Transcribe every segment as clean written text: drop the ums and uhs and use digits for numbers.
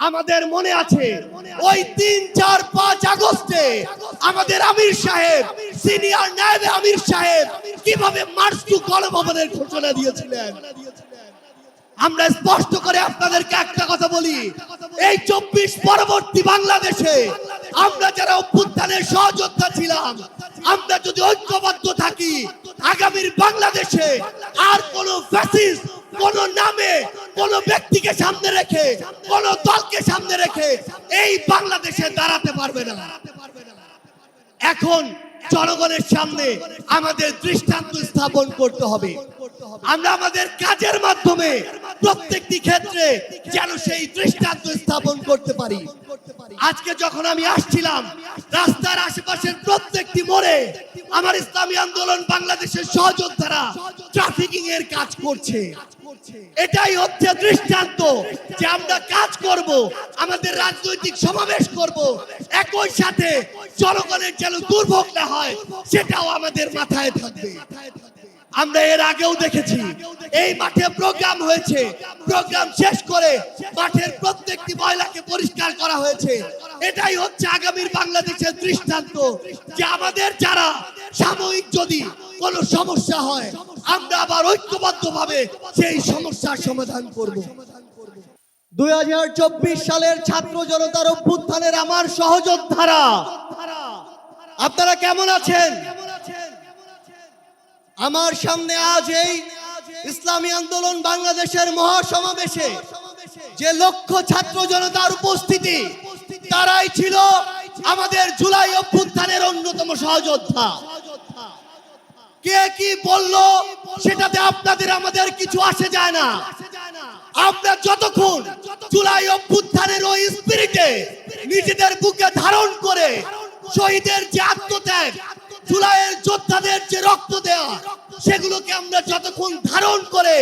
আমাদের মনে আছে ওই ৩, ৪, ৫ আগস্টে আমাদের আমির সাহেব, সিনিয়র নায়েব আমির সাহেব কিভাবে মার্চ টু গণভবনের ঘোষণা দিয়েছিলেন। আমরা স্পষ্ট করে আপনাদেরকে একটা কথা বলি, এই ২৪ পরবর্তী বাংলাদেশে আমরা যারা অভ্যুত্থানের সহযোদ্ধা ছিলাম, আমরা যদি ঐক্যবদ্ধ থাকি, আগামীর বাংলাদেশে আর কোন ফ্যাসিস্ট কোন নামে কোন ব্যক্তিকে সামনে রেখে কোন দলকে সামনে রেখে এই বাংলাদেশে দাঁড়াতে পারবে না। এখন জনগণের সামনে আমাদের দৃষ্টান্ত স্থাপন করতে হবে। আমরা আমাদের কাজের মাধ্যমে প্রত্যেকটি ক্ষেত্রে যেন সেই দৃষ্টান্ত স্থাপন করতে পারি। আজকে যখন আমি আসছিলাম, রাস্তার আশেপাশের প্রত্যেকটি মোড়ে আমার ইসলামী আন্দোলন বাংলাদেশের সহযোদ্ধারা ট্রাফিকিং এর কাজ করছে। এটাই হচ্ছে দৃষ্টান্ত যে আমরা কাজ করব, আমাদের রাজনৈতিক সমাবেশ করব, একই সাথে জনগণের যেন দুর্ভোগ না হয় সেটাও আমাদের মাথায় থাকবে। আমরা এর আগেও দেখেছি এই মাঠে প্রোগ্রাম হয়েছে, প্রোগ্রাম শেষ করে মাঠের প্রত্যেকটি ময়লাকে পরিষ্কার করা হয়েছে। এটাই হচ্ছে আগামীর বাংলাদেশের দৃষ্টান্ত যে আমাদের যারা সাময়িক যদি কোনো সমস্যা হয়, আমরা আবার ঐক্যবদ্ধভাবে সেই সমস্যার সমাধান করব। 2024 সালের ছাত্র জনতার অভ্যুত্থানের আমার সহযোদ্ধারা, আপনারা কেমন আছেন? আমার সামনে আজ এই ইসলামী আন্দোলন বাংলাদেশের মহাসমাবেশে যে লক্ষ ছাত্র জনতার উপস্থিতি, তারাই ছিল আমাদের জুলাই অভ্যুত্থানের অন্যতম সহযোদ্ধা। কে কি বললো সেটাতে আপনাদের আমাদের কিছু আসে যায় না। আমরা যতক্ষণ জুলাই অভ্যুত্থানের ওই স্পিরিটে নিজেদের বুকে ধারণ করে শহীদের যে আত্মত্যাগ, জুলাইয়ের যোদ্ধাদের যে রক্ত দেওয়া, সেগুলোকে আমরা যতক্ষণ ধারণ করে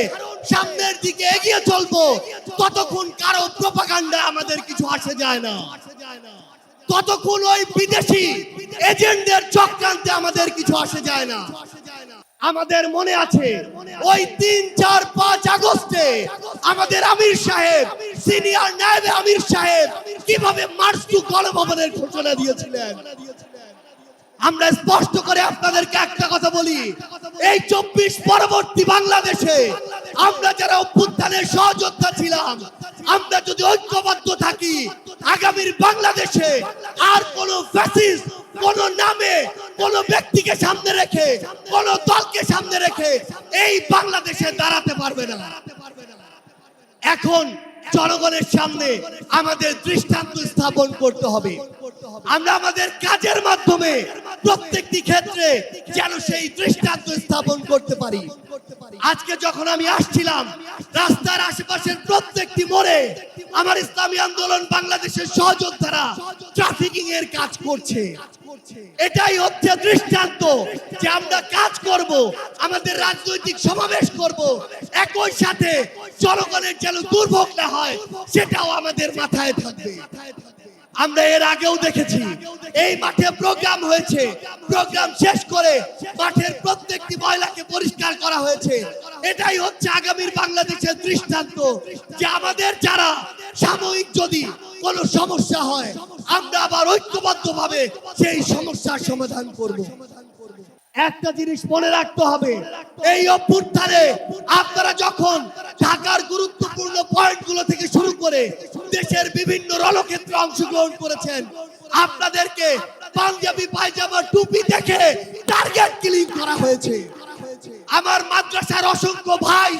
সামনের দিকে এগিয়ে চলবো, ততক্ষণ কারো প্রোপাগান্ডা আমাদের কিছু আসে যায় না। ততক্ষণ ওই বিদেশি এজেন্টদের চক্রান্তে আমাদের কিছু আসে যায় না। আমাদের মনে আছে ওই ৩, ৪, ৫ আগস্টে আমাদের আমির সাহেব, সিনিয়র নায়েব আমির সাহেব কিভাবে মার্চ টু গণভবনের ঘোষণা দিয়েছিলেন। আমরা স্পষ্ট করে আপনাদেরকে একটা কথা বলি, এই ২৪ পরবর্তী বাংলাদেশে আমরা যারা অভ্যুত্থানের সহযোদ্ধা ছিলাম, আমরা যদি ঐক্যবদ্ধ থাকি, আগামীর বাংলাদেশে আর কোন ফ্যাসিস্ট কোন নামে কোন ব্যক্তিকে সামনে রেখে কোন দলকে সামনে রেখে এই বাংলাদেশে দাঁড়াতে পারবে না। এখন জনগণের সামনে আমাদের দৃষ্টান্ত স্থাপন করতে হবে। আমরা আমাদের কাজের মাধ্যমে প্রত্যেকটি ক্ষেত্রে যেন সেই দৃষ্টান্ত স্থাপন করতে পারি। আজকে যখন আমি আসছিলাম, রাস্তার আশেপাশের প্রত্যেকটি মোড়ে আমার ইসলামী আন্দোলন বাংলাদেশের সহযোদ্ধারা ট্রাফিকিং এর কাজ করছে। এটাই হচ্ছে দৃষ্টান্ত যে আমরা কাজ করব, আমাদের রাজনৈতিক সমাবেশ করব, একই সাথে জনগণের যেন দুর্ভোগ না হয় সেটাও আমাদের মাথায় থাকবে। আমরা এর আগেও দেখেছি এই মাঠে প্রোগ্রাম হয়েছে, প্রোগ্রাম শেষ করে মাঠের প্রত্যেকটি ময়লাকে পরিষ্কার করা হয়েছে। এটাই হচ্ছে আগামীর বাংলাদেশের দৃষ্টান্ত যে আমাদের যারা সাময়িক যদি কোনো সমস্যা হয়, আমরা আবার ঐক্যবদ্ধভাবে সেই সমস্যার সমাধান করব। একটা জিনিস মনে রাখতে হবে, এই অভ্যুত্থানে আপনারা যখন ঢাকার গুরুত্বপূর্ণ পয়েন্টগুলো থেকে শুরু করে দেশের বিভিন্ন রণক্ষেত্রে অংশগ্রহণ করেছেন, আপনাদেরকে পাঞ্জাবি পায়জামা টুপি দেখে টার্গেট কিলিং করা হয়েছে। আমার মাদ্রাসার অসংখ্য ভাই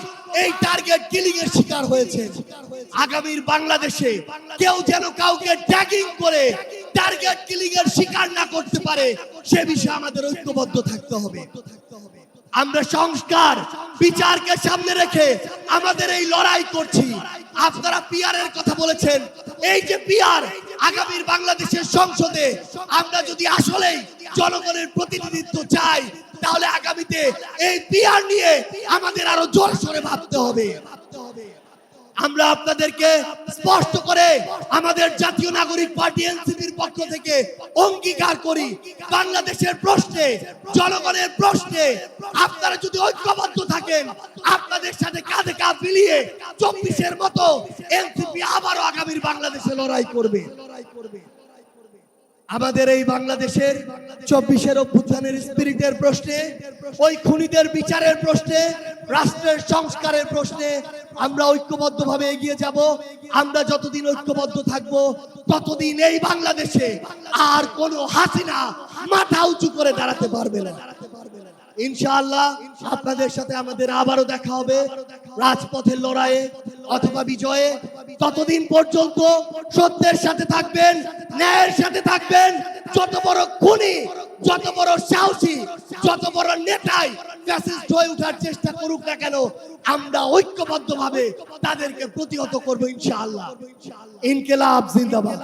এই টার্গেট কিলিং এর শিকার হয়েছে। আগামীর বাংলাদেশে কেউ যেন কাউকে ট্যাগিং করে টার্গেট কিলিং এর শিকার না করতে পারে, সে বিষয়ে আমাদের ঐক্যবদ্ধ থাকতে হবে। আমরা সংস্কার বিচারকে সামনে রেখে আমাদের এই লড়াই করছি। আপনারা পিআর এর কথা বলেছেন, এই যে পিআর আগামীর বাংলাদেশের সংসদে আমরা যদি আসলেই জনগণের প্রতিনিধিত্ব চাই, তাহলে আগামীতে এই পিআর নিয়ে আমাদের আরো জোরসোরে ভাবতে হবে। আমরা আপনাদেরকে স্পষ্ট করে আমাদের জাতীয় নাগরিক পার্টি এনসিপির পক্ষ থেকে অঙ্গীকার করি, বাংলাদেশের প্রশ্নে, জনগণের প্রশ্নে আপনারা যদি ঐক্যবদ্ধ থাকেন, আপনাদের সাথে কাঁধে কাঁধ মিলিয়ে 24-এর মতো এনসিপি আবারও আগামীর বাংলাদেশে লড়াই করবে। আমাদের এই বাংলাদেশের 24-এর অভ্যুত্থানের স্পিরিটের প্রশ্নে, ওই খুনিদের বিচারের প্রশ্নে, রাষ্ট্রের সংস্কারের প্রশ্নে আমরা ঐক্যবদ্ধভাবে এগিয়ে যাব। আমরা যতদিন ঐক্যবদ্ধ থাকব ততদিন এই বাংলাদেশে আর কোনো হাসিনা মাথা উঁচু করে দাঁড়াতে পারবে না। ইনশাআল্লাহ আপনাদের সাথে আমাদের আবারও দেখা হবে রাজপথের লড়াইয়ে অথবা বিজয়ে। ততদিন পর্যন্ত সত্যের সাথে থাকবেন, ন্যায়ের সাথে থাকবেন। যত বড় খুনি, যত বড় সাহসী, যত বড় নেতাই ফ্যাসিস্ট হয়ে ওঠার চেষ্টা করুক না কেন, আমরা ঐক্যবদ্ধভাবে তাদেরকে প্রতিহত করব ইনশাআল্লাহ। ইনকিলাব জিন্দাবাদ।